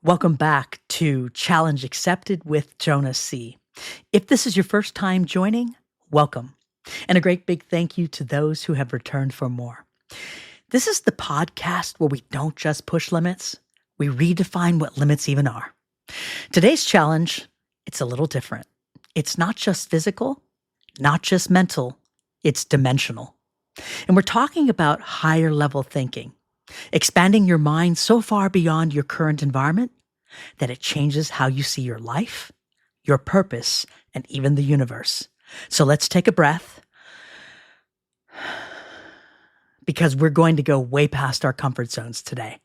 Welcome back to Challenge Accepted with Jonah C. If this is your first time joining, welcome. And a great big thank you to those who have returned for more. This is the podcast where we don't just push limits, we redefine what limits even are. Today's challenge, it's a little different. It's not just physical, not just mental, it's dimensional. And we're talking about higher level thinking. Expanding your mind so far beyond your current environment that it changes how you see your life, your purpose, and even the universe. So let's take a breath because we're going to go way past our comfort zones today.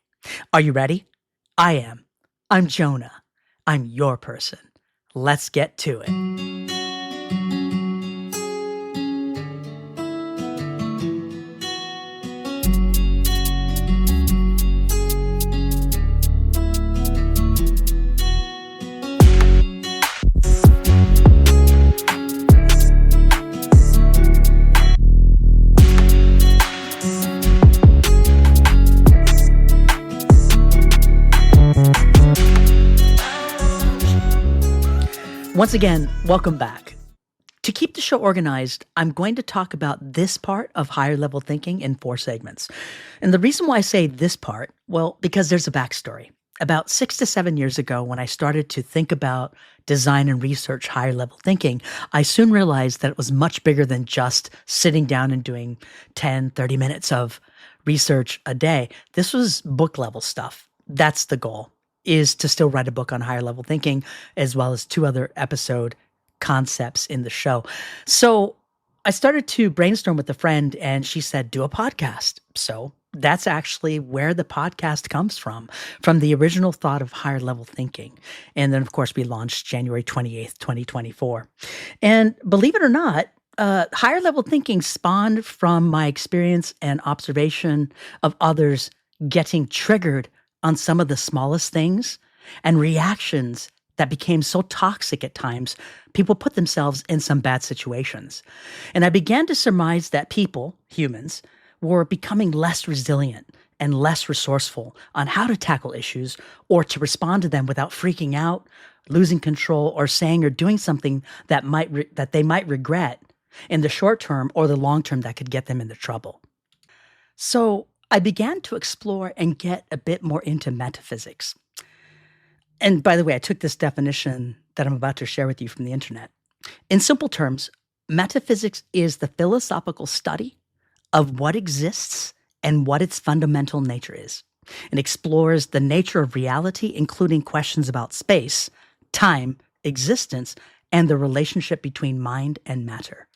Are you ready? I am. I'm Jonah. I'm your person. Let's get to it. Once again, welcome back. To keep the show organized, I'm going to talk about this part of higher level thinking in 4 segments. And the reason why I say this part, well, because there's a backstory. About 6 to 7 years ago, when I started to think about design and research higher level thinking, I soon realized that it was much bigger than just sitting down and doing 10, 30 minutes of research a day. This was book level stuff. That's the goal, is to still write a book on higher level thinking, as well as 2 other episode concepts in the show. So I started to brainstorm with a friend and she said, do a podcast. So that's actually where the podcast comes from the original thought of higher level thinking. And then, of course, we launched January 28th, 2024. And believe it or not, higher level thinking spawned from my experience and observation of others getting triggered on some of the smallest things and reactions that became so toxic at times, people put themselves in some bad situations. And I began to surmise that people, humans, were becoming less resilient and less resourceful on how to tackle issues or to respond to them without freaking out, losing control, or saying or doing something that they might regret in the short term or the long term that could get them into trouble. So I began to explore and get a bit more into metaphysics. And by the way, I took this definition that I'm about to share with you from the internet. In simple terms, metaphysics is the philosophical study of what exists and what its fundamental nature is. It explores the nature of reality, including questions about space, time, existence, and the relationship between mind and matter.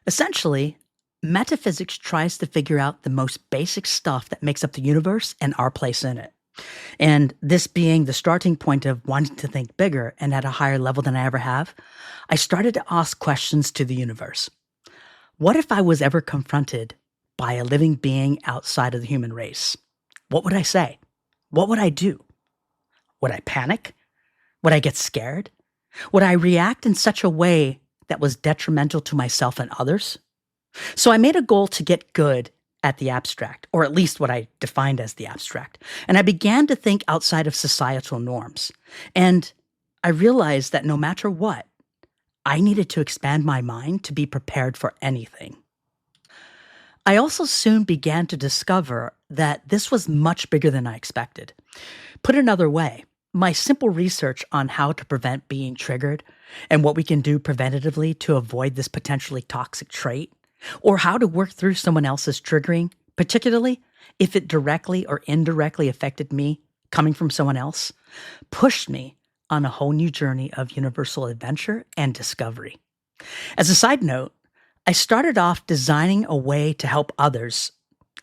Essentially, metaphysics tries to figure out the most basic stuff that makes up the universe and our place in it. And this being the starting point of wanting to think bigger and at a higher level than I ever have, I started to ask questions to the universe. What if I was ever confronted by a living being outside of the human race? What would I say? What would I do? Would I panic? Would I get scared? Would I react in such a way that was detrimental to myself and others? So I made a goal to get good at the abstract, or at least what I defined as the abstract. And I began to think outside of societal norms. And I realized that no matter what, I needed to expand my mind to be prepared for anything. I also soon began to discover that this was much bigger than I expected. Put another way, my simple research on how to prevent being triggered and what we can do preventatively to avoid this potentially toxic trait, or how to work through someone else's triggering, particularly if it directly or indirectly affected me coming from someone else, pushed me on a whole new journey of universal adventure and discovery. As a side note, I started off designing a way to help others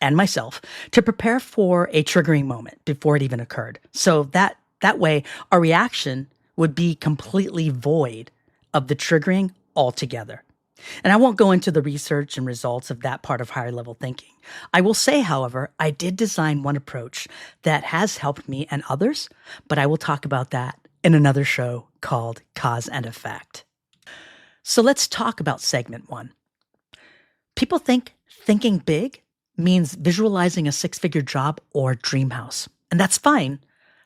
and myself to prepare for a triggering moment before it even occurred. So that way, our reaction would be completely void of the triggering altogether. And I won't go into the research and results of that part of higher level thinking. I will say, however, I did design one approach that has helped me and others, but I will talk about that in another show called Cause and Effect. So let's talk about segment 1. People think thinking big means visualizing a 6-figure job or dream house. And that's fine,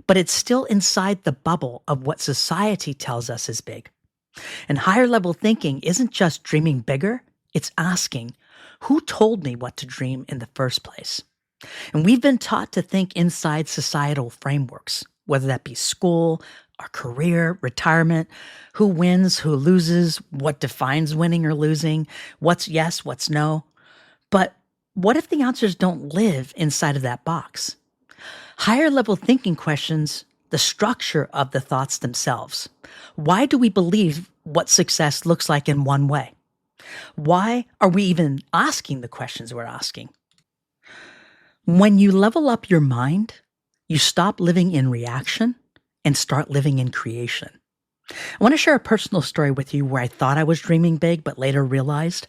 but it's still inside the bubble of what society tells us is big. And higher level thinking isn't just dreaming bigger, it's asking, who told me what to dream in the first place? And we've been taught to think inside societal frameworks, whether that be school, our career, retirement, who wins, who loses, what defines winning or losing, what's yes, what's no. But what if the answers don't live inside of that box? Higher level thinking questions the structure of the thoughts themselves. Why do we believe what success looks like in one way? Why are we even asking the questions we're asking? When you level up your mind, you stop living in reaction and start living in creation. I want to share a personal story with you where I thought I was dreaming big, but later realized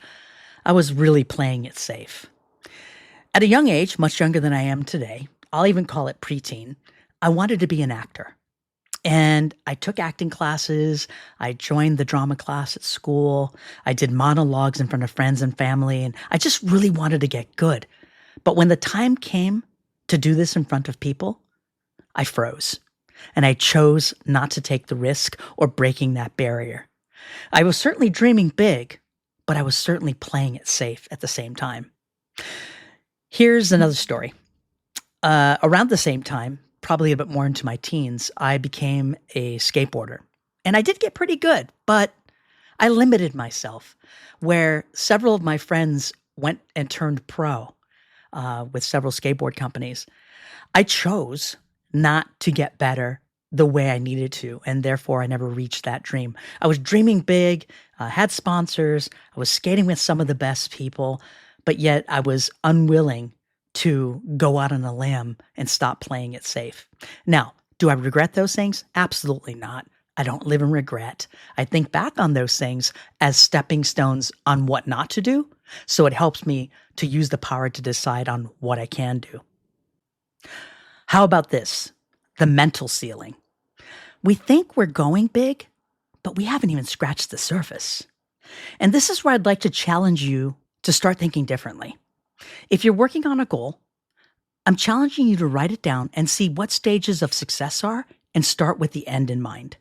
I was really playing it safe. At a young age, much younger than I am today, I'll even call it preteen, I wanted to be an actor. And I took acting classes. I joined the drama class at school. I did monologues in front of friends and family. And I just really wanted to get good. But when the time came to do this in front of people, I froze. And I chose not to take the risk or breaking that barrier. I was certainly dreaming big, but I was certainly playing it safe at the same time. Here's another story. Around the same time, probably a bit more into my teens, I became a skateboarder. And I did get pretty good, but I limited myself, where several of my friends went and turned pro with several skateboard companies. I chose not to get better the way I needed to, and therefore I never reached that dream. I was dreaming big, had sponsors, I was skating with some of the best people, but yet I was unwilling to go out on a limb and stop playing it safe. Now, do I regret those things? Absolutely not. I don't live in regret. I think back on those things as stepping stones on what not to do, so it helps me to use the power to decide on what I can do. How about this? The mental ceiling. We think we're going big, but we haven't even scratched the surface. And this is where I'd like to challenge you to start thinking differently. If you're working on a goal, I'm challenging you to write it down and see what stages of success are and start with the end in mind.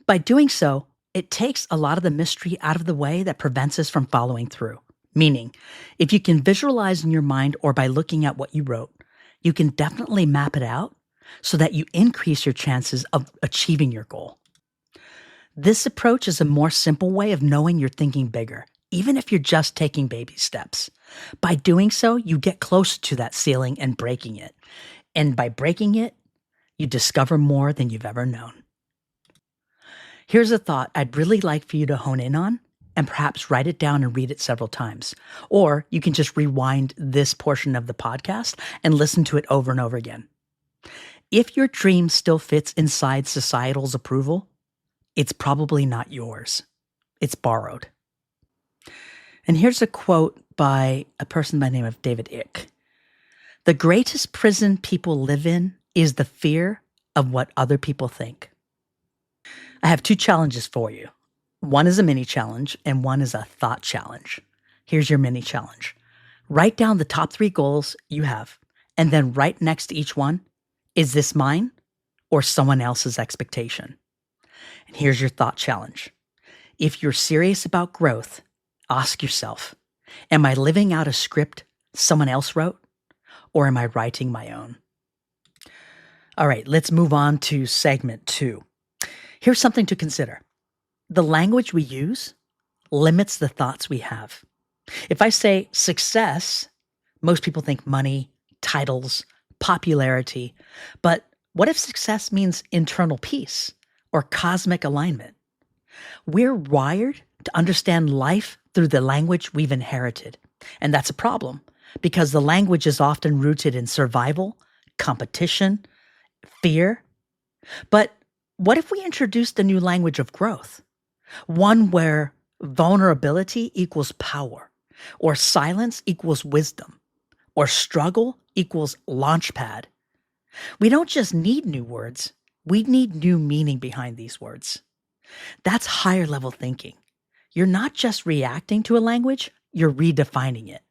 By doing so, it takes a lot of the mystery out of the way that prevents us from following through. Meaning, if you can visualize in your mind or by looking at what you wrote, you can definitely map it out so that you increase your chances of achieving your goal. This approach is a more simple way of knowing you're thinking bigger, even if you're just taking baby steps. By doing so, you get closer to that ceiling and breaking it. And by breaking it, you discover more than you've ever known. Here's a thought I'd really like for you to hone in on and perhaps write it down and read it several times. Or you can just rewind this portion of the podcast and listen to it over and over again. If your dream still fits inside societal's approval, it's probably not yours. It's borrowed. And here's a quote by a person by the name of David Icke. The greatest prison people live in is the fear of what other people think. I have two challenges for you. One is a mini challenge and one is a thought challenge. Here's your mini challenge. Write down the top 3 goals you have, and then right next to each one, is this mine or someone else's expectation? And here's your thought challenge. If you're serious about growth, ask yourself, am I living out a script someone else wrote, or am I writing my own? All right, let's move on to segment 2. Here's something to consider. The language we use limits the thoughts we have. If I say success, most people think money, titles, popularity. But what if success means internal peace or cosmic alignment? We're wired to understand life through the language we've inherited. And that's a problem because the language is often rooted in survival, competition, fear. But what if we introduced a new language of growth? One where vulnerability equals power, or silence equals wisdom, or struggle equals launchpad. We don't just need new words, we need new meaning behind these words. That's higher level thinking. You're not just reacting to a language, you're redefining it.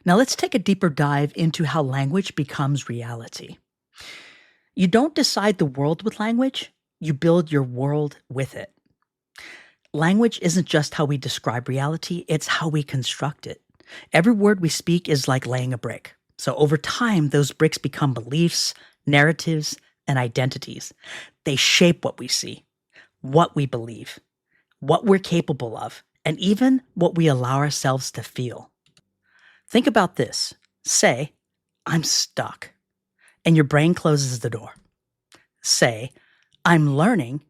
Now let's take a deeper dive into how language becomes reality. You don't decide the world with language, you build your world with it. Language isn't just how we describe reality, it's how we construct it. Every word we speak is like laying a brick. So over time, those bricks become beliefs, narratives, and identities. They shape what we see, what we believe, what we're capable of, and even what we allow ourselves to feel. Think about this. Say, I'm stuck, and your brain closes the door. Say, I'm learning,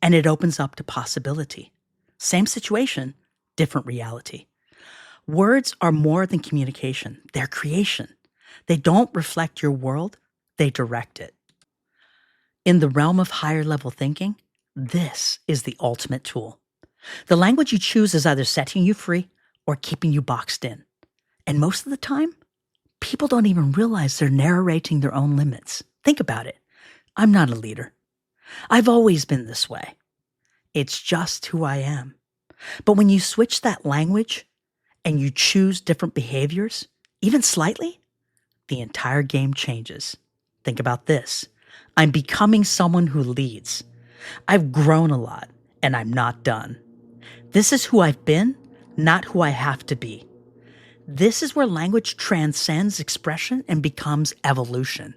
and it opens up to possibility. Same situation, different reality. Words are more than communication, they're creation. They don't reflect your world, they direct it. In the realm of higher level thinking, this is the ultimate tool. The language you choose is either setting you free or keeping you boxed in. And most of the time, people don't even realize they're narrating their own limits. Think about it. I'm not a leader. I've always been this way. It's just who I am. But when you switch that language and you choose different behaviors, even slightly, the entire game changes. Think about this. I'm becoming someone who leads. I've grown a lot, and I'm not done. This is who I've been, not who I have to be. This is where language transcends expression and becomes evolution.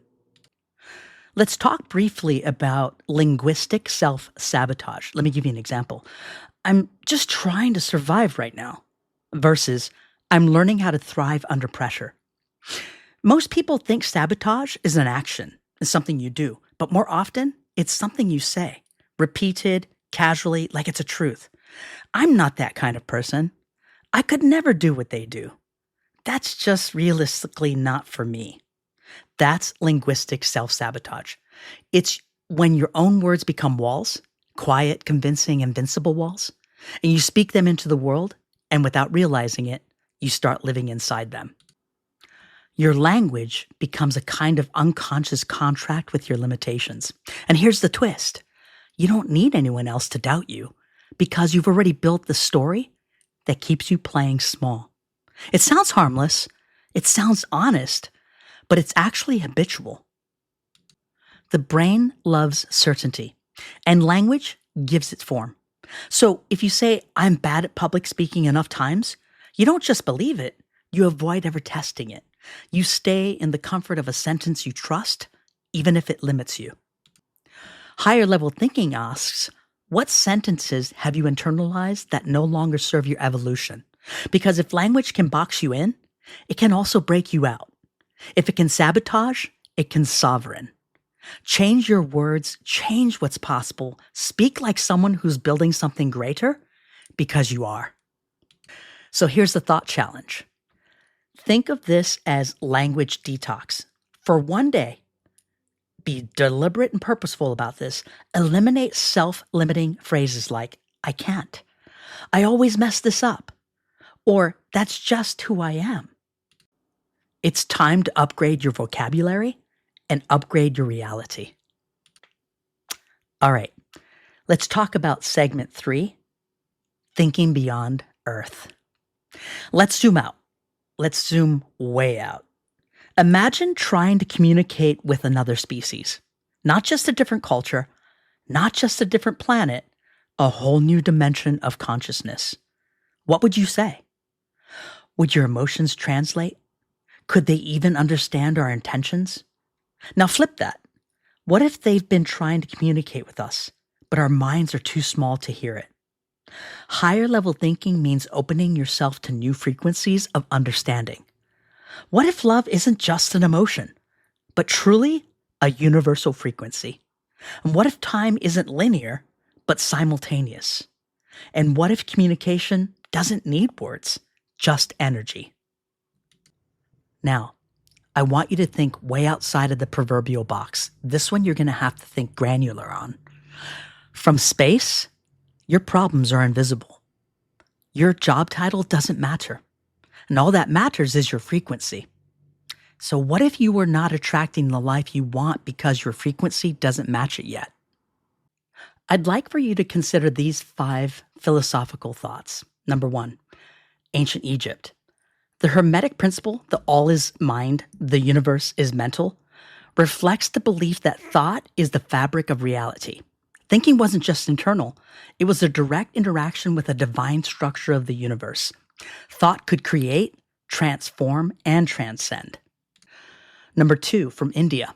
Let's talk briefly about linguistic self-sabotage. Let me give you an example. I'm just trying to survive right now versus I'm learning how to thrive under pressure. Most people think sabotage is an action, is something you do, but more often it's something you say, repeated, casually, like it's a truth. I'm not that kind of person. I could never do what they do. That's just realistically not for me. That's linguistic self-sabotage. It's when your own words become walls, quiet, convincing, invincible walls, and you speak them into the world, and without realizing it, you start living inside them. Your language becomes a kind of unconscious contract with your limitations. And here's the twist. You don't need anyone else to doubt you because you've already built the story that keeps you playing small. It sounds harmless, it sounds honest, but it's actually habitual. The brain loves certainty, and language gives it form. So if you say, I'm bad at public speaking enough times, you don't just believe it, you avoid ever testing it. You stay in the comfort of a sentence you trust, even if it limits you. Higher level thinking asks, what sentences have you internalized that no longer serve your evolution? Because if language can box you in, it can also break you out. If it can sabotage, it can sovereign. Change your words, change what's possible, speak like someone who's building something greater, because you are. So here's the thought challenge. Think of this as language detox. For one day, be deliberate and purposeful about this. Eliminate self-limiting phrases like, I can't. I always mess this up. Or, that's just who I am. It's time to upgrade your vocabulary and upgrade your reality. All right, let's talk about segment 3, thinking beyond Earth. Let's zoom out. Let's zoom way out. Imagine trying to communicate with another species, not just a different culture, not just a different planet, a whole new dimension of consciousness. What would you say? Would your emotions translate? Could they even understand our intentions? Now flip that. What if they've been trying to communicate with us, but our minds are too small to hear it? Higher level thinking means opening yourself to new frequencies of understanding. What if love isn't just an emotion, but truly a universal frequency? And what if time isn't linear, but simultaneous? And what if communication doesn't need words, just energy? Now, I want you to think way outside of the proverbial box. This one you're going to have to think granular on. From space, your problems are invisible. Your job title doesn't matter. And all that matters is your frequency. So what if you were not attracting the life you want because your frequency doesn't match it yet? I'd like for you to consider these 5 philosophical thoughts. Number 1, ancient Egypt. The Hermetic principle, the all is mind, the universe is mental, reflects the belief that thought is the fabric of reality. Thinking wasn't just internal, it was a direct interaction with a divine structure of the universe. Thought could create, transform, and transcend. Number 2, from India.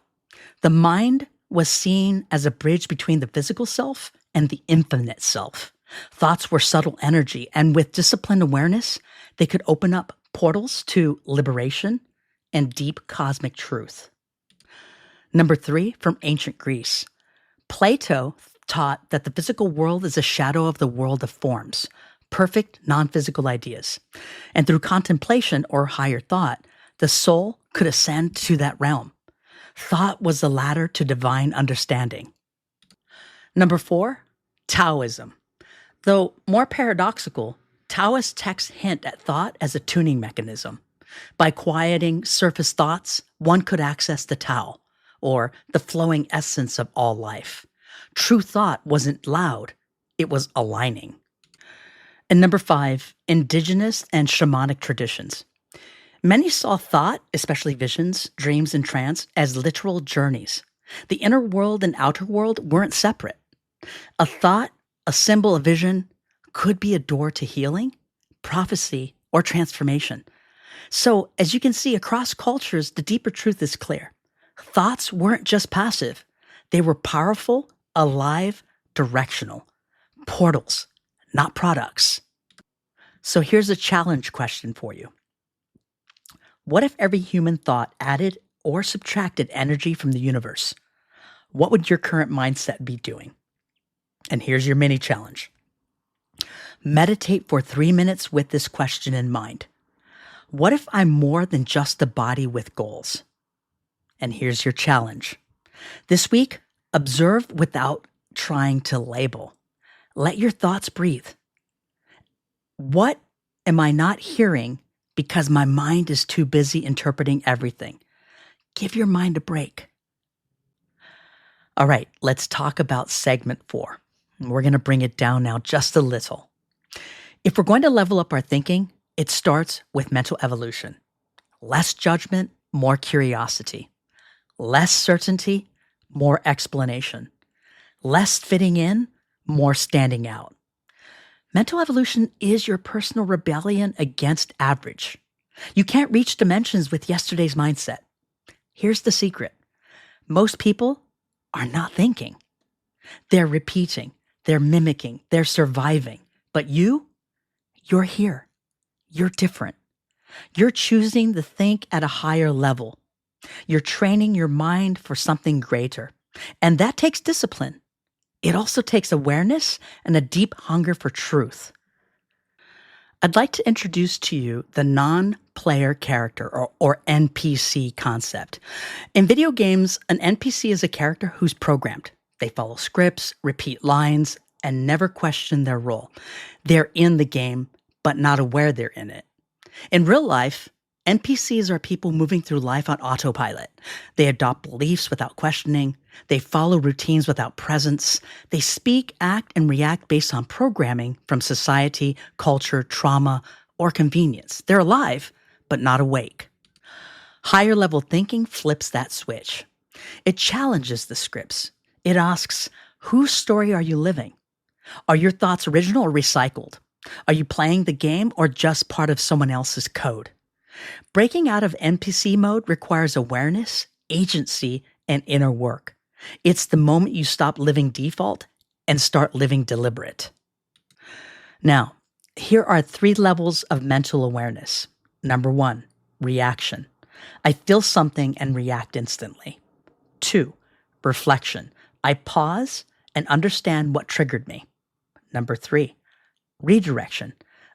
The mind was seen as a bridge between the physical self and the infinite self. Thoughts were subtle energy, and with disciplined awareness, they could open up portals to liberation and deep cosmic truth. Number 3, from ancient Greece. Plato taught that the physical world is a shadow of the world of forms, perfect non-physical ideas. And through contemplation or higher thought, the soul could ascend to that realm. Thought was the ladder to divine understanding. Number 4, Taoism. Though more paradoxical, Taoist texts hint at thought as a tuning mechanism. By quieting surface thoughts, one could access the Tao, or the flowing essence of all life. True thought wasn't loud, it was aligning. And number 5, indigenous and shamanic traditions. Many saw thought, especially visions, dreams, and trance, as literal journeys. The inner world and outer world weren't separate. A thought, a symbol, a vision could be a door to healing, prophecy, or transformation. So, as you can see, across cultures, the deeper truth is clear. Thoughts weren't just passive. They were powerful, alive, directional. Portals, not products. So here's a challenge question for you. What if every human thought added or subtracted energy from the universe? What would your current mindset be doing? And here's your mini challenge. Meditate for 3 minutes with this question in mind. What if I'm more than just a body with goals? And here's your challenge. This week, observe without trying to label. Let your thoughts breathe. What am I not hearing because my mind is too busy interpreting everything? Give your mind a break. All right, let's talk about segment 4. We're going to bring it down now just a little. If we're going to level up our thinking, it starts with mental evolution. Less judgment, more curiosity. Less certainty, more explanation. Less fitting in, more standing out. Mental evolution is your personal rebellion against average. You can't reach dimensions with yesterday's mindset. Here's the secret. Most people are not thinking. They're repeating, they're mimicking, they're surviving. But you're here. You're different. You're choosing to think at a higher level. You're training your mind for something greater. And that takes discipline. It also takes awareness and a deep hunger for truth. I'd like to introduce to you the non-player character or NPC concept. In video games, an NPC is a character who's programmed. They follow scripts, repeat lines, and never question their role. They're in the game, but not aware they're in it. In real life, NPCs are people moving through life on autopilot. They adopt beliefs without questioning. They follow routines without presence. They speak, act, and react based on programming from society, culture, trauma, or convenience. They're alive, but not awake. Higher level thinking flips that switch. It challenges the scripts. It asks, whose story are you living? Are your thoughts original or recycled? Are you playing the game or just part of someone else's code? Breaking out of NPC mode requires awareness, agency, and inner work. It's the moment you stop living default and start living deliberate. Now, here are 3 levels of mental awareness. Number 1, reaction. I feel something and react instantly. 2, reflection. I pause and understand what triggered me. Number 3, redirection.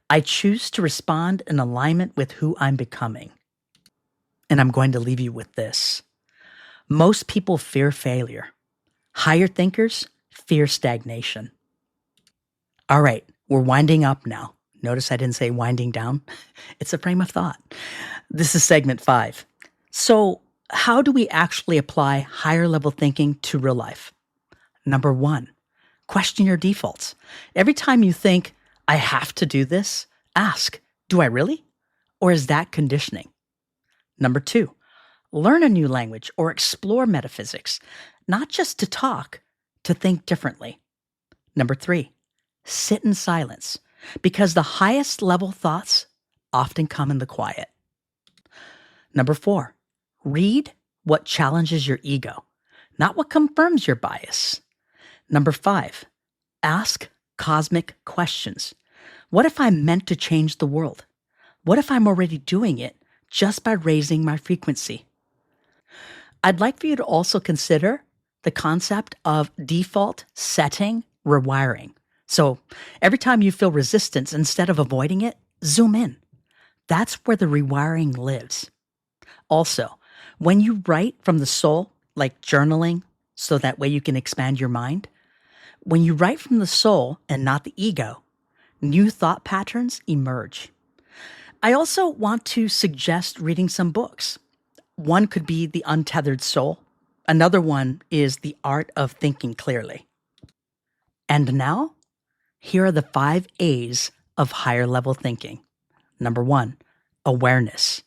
I choose to respond in alignment with who I'm becoming. And I'm going to leave you with this. Most people fear failure. Higher thinkers fear stagnation. All right, we're winding up now. Notice I didn't say winding down. It's a frame of thought. This is segment 5. So, how do we actually apply higher level thinking to real life? Number 1, question your defaults. Every time you think, I have to do this, ask, do I really? Or is that conditioning? Number 2, learn a new language, or explore metaphysics, not just to talk, to think differently. Number 3, sit in silence, because the highest level thoughts often come in the quiet. Number 4, read what challenges your ego, not what confirms your bias. Number 5, ask cosmic questions. What if I'm meant to change the world? What if I'm already doing it just by raising my frequency? I'd like for you to also consider the concept of default setting rewiring. So every time you feel resistance, instead of avoiding it, zoom in. That's where the rewiring lives. Also, when you write from the soul, like journaling, so that way you can expand your mind, when you write from the soul and not the ego, new thought patterns emerge. I also want to suggest reading some books. One could be The Untethered Soul. Another one is The Art of Thinking Clearly. And now, here are the 5 A's of higher level thinking. Number 1, awareness.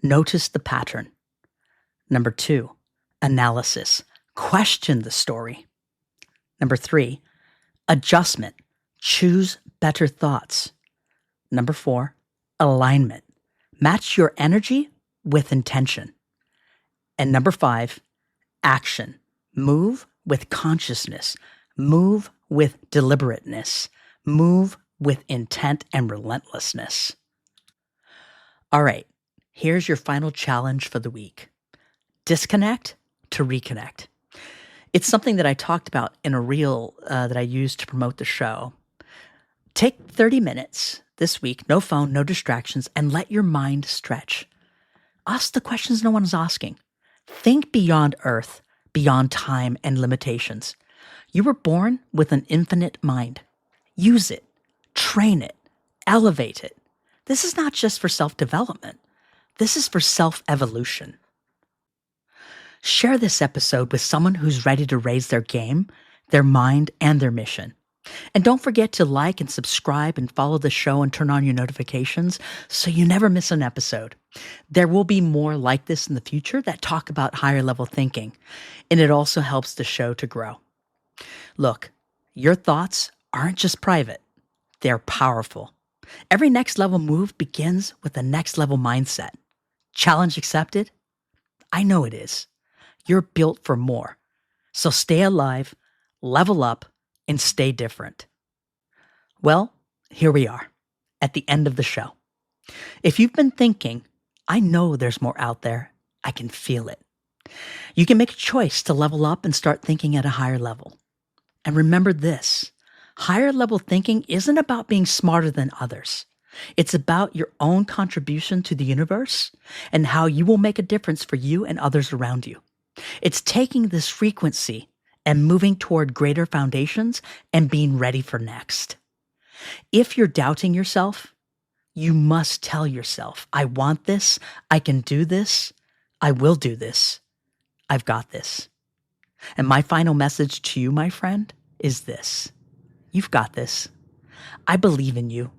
Notice the pattern. Number 2, analysis. Question the story. Number 3, adjustment. Choose better thoughts. Number 4, alignment. Match your energy with intention. And number 5, action. Move with consciousness. Move with deliberateness. Move with intent and relentlessness. All right, here's your final challenge for the week. Disconnect to reconnect. It's something that I talked about in a reel that I used to promote the show. Take 30 minutes this week, no phone, no distractions, and let your mind stretch. Ask the questions no one's asking. Think beyond Earth, beyond time and limitations. You were born with an infinite mind. Use it, train it, elevate it. This is not just for self-development. This is for self-evolution. Share this episode with someone who's ready to raise their game, their mind, and their mission. And don't forget to like and subscribe and follow the show and turn on your notifications so you never miss an episode. There will be more like this in the future that talk about higher level thinking, and it also helps the show to grow. Look, your thoughts aren't just private. They're powerful. Every next level move begins with a next level mindset. Challenge accepted? I know it is. You're built for more. So stay alive, level up, and stay different. Well, here we are, at the end of the show. If you've been thinking, I know there's more out there, I can feel it. You can make a choice to level up and start thinking at a higher level. And remember this, higher level thinking isn't about being smarter than others. It's about your own contribution to the universe and how you will make a difference for you and others around you. It's taking this frequency and moving toward greater foundations and being ready for next. If you're doubting yourself, you must tell yourself, I want this, I can do this, I will do this, I've got this. And my final message to you, my friend, is this. You've got this. I believe in you.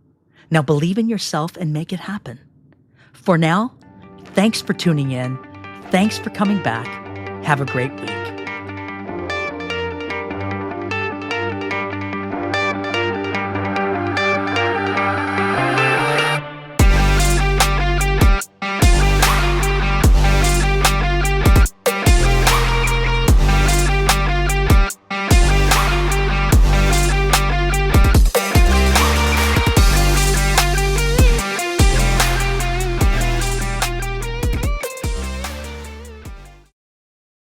Now believe in yourself and make it happen. For now, thanks for tuning in. Thanks for coming back. Have a great week.